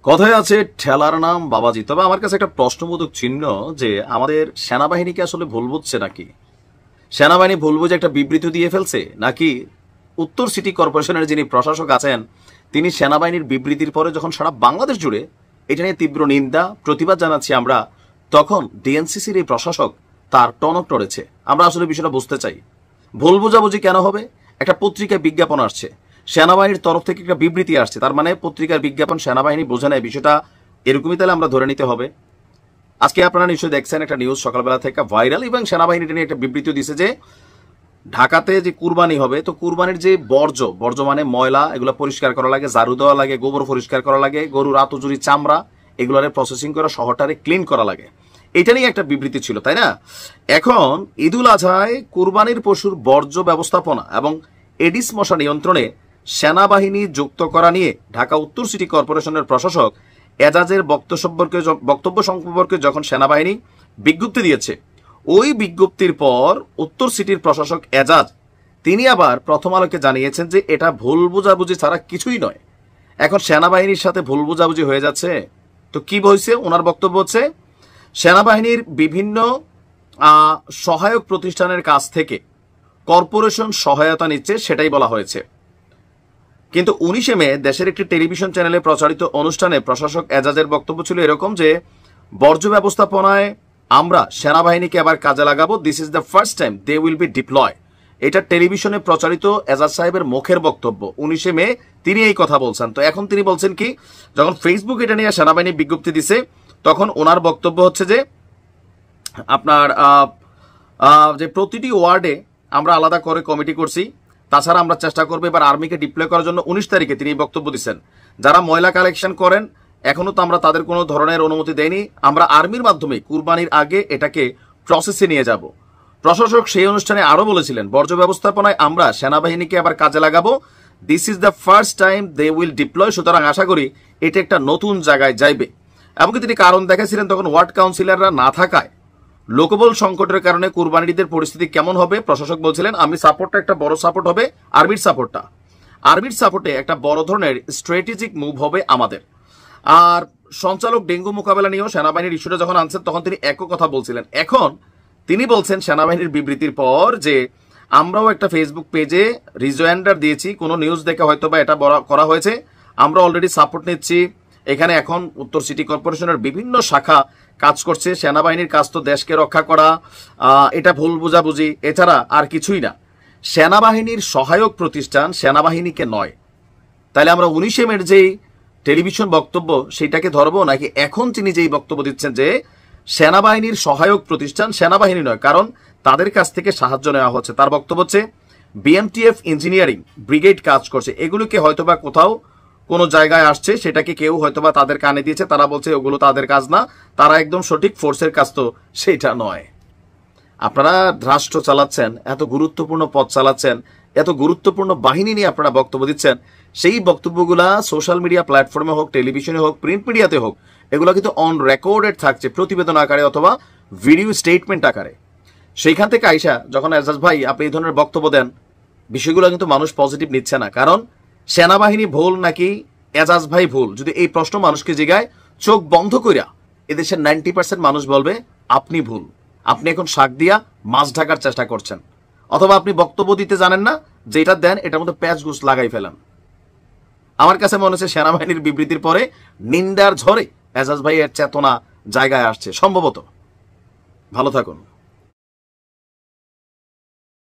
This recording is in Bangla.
কথায় আছে ঠেলার নাম বাবাজি। তবে আমার কাছে একটা প্রশ্নবোধক চিহ্ন যে আমাদের সেনাবাহিনীকে আসলে ভুল বুঝছে নাকি? সেনাবাহিনী ভুল বুঝে একটা বিবৃতি দিয়ে ফেলছে নাকি উত্তর সিটি কর্পোরেশনের যিনি প্রশাসক আছেন তিনি সেনাবাহিনীর বিবৃতির পরে যখন সারা বাংলাদেশ জুড়ে এটা নিয়ে তীব্র নিন্দা প্রতিবাদ জানাচ্ছি আমরা, তখন ডিএনসিসির এই প্রশাসক তার টনক টরেছে। আমরা আসলে বিষয়টা বুঝতে চাই। ভুল বোঝাবুঝি কেন হবে? একটা পত্রিকায় বিজ্ঞাপন আসছে, সেনাবাহিনীর তরফ থেকে একটা বিবৃতি আসছে, তার মানে পত্রিকার বিজ্ঞাপন সেনাবাহিনী বোঝে নেয়, বিষয়টা এরকমই তাহলে আমরা ধরে নিতে হবে। আজকে আপনারা নিশ্চয়ই দেখছেন একটা নিউজ সকালবেলা থেকে ভাইরাল, এবং সেনাবাহিনীটা নিয়ে একটা বিবৃতি দিছে যে ঢাকাতে যে কুরবানি হবে, তো কুরবানির যে বর্জ্য মানে ময়লা, এগুলো পরিষ্কার করা লাগে, ঝাড়ু দেওয়া লাগে, গোবর পরিষ্কার করা লাগে, গরুর আতজুরি চামড়া এগুলোরে প্রসেসিং করে শহরটারে ক্লিন করা লাগে। এটা নিয়ে একটা বিবৃতি ছিল, তাই না? এখন ঈদুল আজহায় কুরবানির পশুর বর্জ্য ব্যবস্থাপনা এবং এডিস মশা নিয়ন্ত্রণে সেনাবাহিনী যুক্ত করা নিয়ে ঢাকা উত্তর সিটি কর্পোরেশনের প্রশাসক এজাজের বক্তব্য সম্পর্কে যখন সেনাবাহিনী বিজ্ঞপ্তি দিয়েছে, ওই বিজ্ঞপ্তির পর উত্তর সিটির প্রশাসক এজাজ তিনি আবার প্রথম আলোকে জানিয়েছেন যে এটা ভুল বোঝাবুঝি ছাড়া কিছুই নয়। এখন সেনাবাহিনীর সাথে ভুল বোঝাবুঝি হয়ে যাচ্ছে। তো কি হয়েছে? ওনার বক্তব্য হচ্ছে সেনাবাহিনীর বিভিন্ন সহায়ক প্রতিষ্ঠানের কাছ থেকে কর্পোরেশন সহায়তা নিচ্ছে, সেটাই বলা হয়েছে। কিন্তু 19 মে দেশের একটি টেলিভিশন চ্যানেলে প্রচারিত অনুষ্ঠানে প্রশাসক এজাজের বক্তব্য ছিল এরকম যে বর্জ্য ব্যবস্থাপনায় আমরা সেনাবাহিনীকে আবার কাজে লাগাবো, this is the first time they will be deploy. এটা টেলিভিশনে প্রচারিত এজাজ সাহেবের মুখের বক্তব্য। 19 মে তিনি এই কথা বলছেন। তো এখন তিনি বলছেন কি, যখন ফেসবুক এটা নিয়ে সেনাবাহিনী বিজ্ঞপ্তি দিছে তখন ওনার বক্তব্য হচ্ছে যে আপনার যে প্রতিটি ওয়ার্ডে আমরা আলাদা করে কমিটি করছি, তাছাড়া আমরা চেষ্টা করবো এবার আর্মিকে ডিপ্লয় করার জন্য। 19 তারিখে তিনি বক্তব্য দিচ্ছেন যারা ময়লা কালেকশন করেন এখনো তো আমরা তাদের কোনো ধরনের অনুমতি দেয়নি, আমরা আর্মির মাধ্যমে কুরবানির আগে এটাকে প্রসেসে নিয়ে যাব। প্রশাসক সেই অনুষ্ঠানে আরো বলেছিলেন বর্জ্য ব্যবস্থাপনায় আমরা সেনাবাহিনীকে আবার কাজে লাগাবো, this is the first time they will deploy. সুতরাং আশা করি এটা একটা নতুন জায়গায় যাইবে। এমনকি তিনি কারণ দেখাছিলেন তখন ওয়ার্ড কাউন্সিলররা না থাকায় লোকবল সংকটের কারণে কুরবানির ঈদের পরিস্থিতি কেমন হবে। প্রশাসক বলছিলেন আমি সাপোর্টটা একটা বড় সাপোর্ট হবে, আর্মির সাপোর্টে একটা বড় ধরনের স্ট্র্যাটেজিক মুভ হবে আমাদের। আর সঞ্চালক ডেঙ্গু মোকাবেলা নিয়েও সেনাবাহিনীর ইস্যুটা যখন আনছেন তখন তিনি একই কথা বলছিলেন। এখন তিনি বলছেন সেনাবাহিনীর বিবৃতির পর যে আমরাও একটা ফেসবুক পেজে রিজয়েন্ডার দিয়েছি, কোনো নিউজ দেখে হয়তো বা এটা করা হয়েছে, আমরা অলরেডি সাপোর্ট নিচ্ছি। এখানে এখন উত্তর সিটি কর্পোরেশনের বিভিন্ন শাখা কাজ করছে। সেনাবাহিনীর কাজ তো দেশকে রক্ষা করা, এটা ভুল বুঝাবুঝি, এছাড়া আর কিছুই না। সেনাবাহিনীর সহায়ক প্রতিষ্ঠান সেনাবাহিনীকে নয়। তাহলে আমরা 19 মের যেই টেলিভিশন বক্তব্য সেটাকে ধরবো, নাকি এখন তিনি যেই বক্তব্য দিচ্ছেন যে সেনাবাহিনীর সহায়ক প্রতিষ্ঠান সেনাবাহিনী নয়, কারণ তাদের কাছ থেকে সাহায্য নেওয়া হচ্ছে। তার বক্তব্য হচ্ছে বিএমটিএফ ইঞ্জিনিয়ারিং ব্রিগেড কাজ করছে, এগুলোকে হয়তোবা কোথাও কোনো জায়গায় আসছে, সেটাকে কেউ হয়তোবা তাদের কানে দিয়েছে, তারা বলছে ওগুলো তাদের কাজ না, তারা একদম সঠিক ফোর্সের কাজ তো সেটা নয়। আপনারা রাষ্ট্র চালাচ্ছেন, এত গুরুত্বপূর্ণ পদ চালাচ্ছেন, এত গুরুত্বপূর্ণ বাহিনী নিয়ে আপনারা বক্তব্য দিচ্ছেন, সেই বক্তব্যগুলা সোশ্যাল মিডিয়া প্ল্যাটফর্মে হোক, টেলিভিশনে হোক, প্রিন্ট মিডিয়াতে হোক, এগুলো কিন্তু অন রেকর্ডেড থাকছে প্রতিবেদন আকারে অথবা ভিডিও স্টেটমেন্ট আকারে। সেইখান থেকে আইসা যখন এজাজ ভাই আপনি এই ধরনের বক্তব্য দেন, বিষয়গুলো কিন্তু মানুষ পজিটিভ নিচ্ছে না। কারণ সেনাবাহিনী ভুল নাকি এজাজ ভাই ভুল, যদি এই প্রশ্ন মানুষকে জিগায়, চোখ বন্ধ কইরা এদেশের 90% মানুষ বলবে আপনি ভুল, আপনি এখন শাক দিয়া মাছ ঢাকার চেষ্টা করছেন, অথবা আপনি বক্তব্য দিতে জানেন না, যেটা দেন এটার মধ্যে প্যাচ ঘুষ লাগাই ফেলেন। আমার কাছে মনে হচ্ছে সেনাবাহিনীর বিবৃতির পরে নিন্দার ঝড়ে এজাজ ভাই এর চেতনা জায়গায় আসছে সম্ভবত। ভালো থাকুন।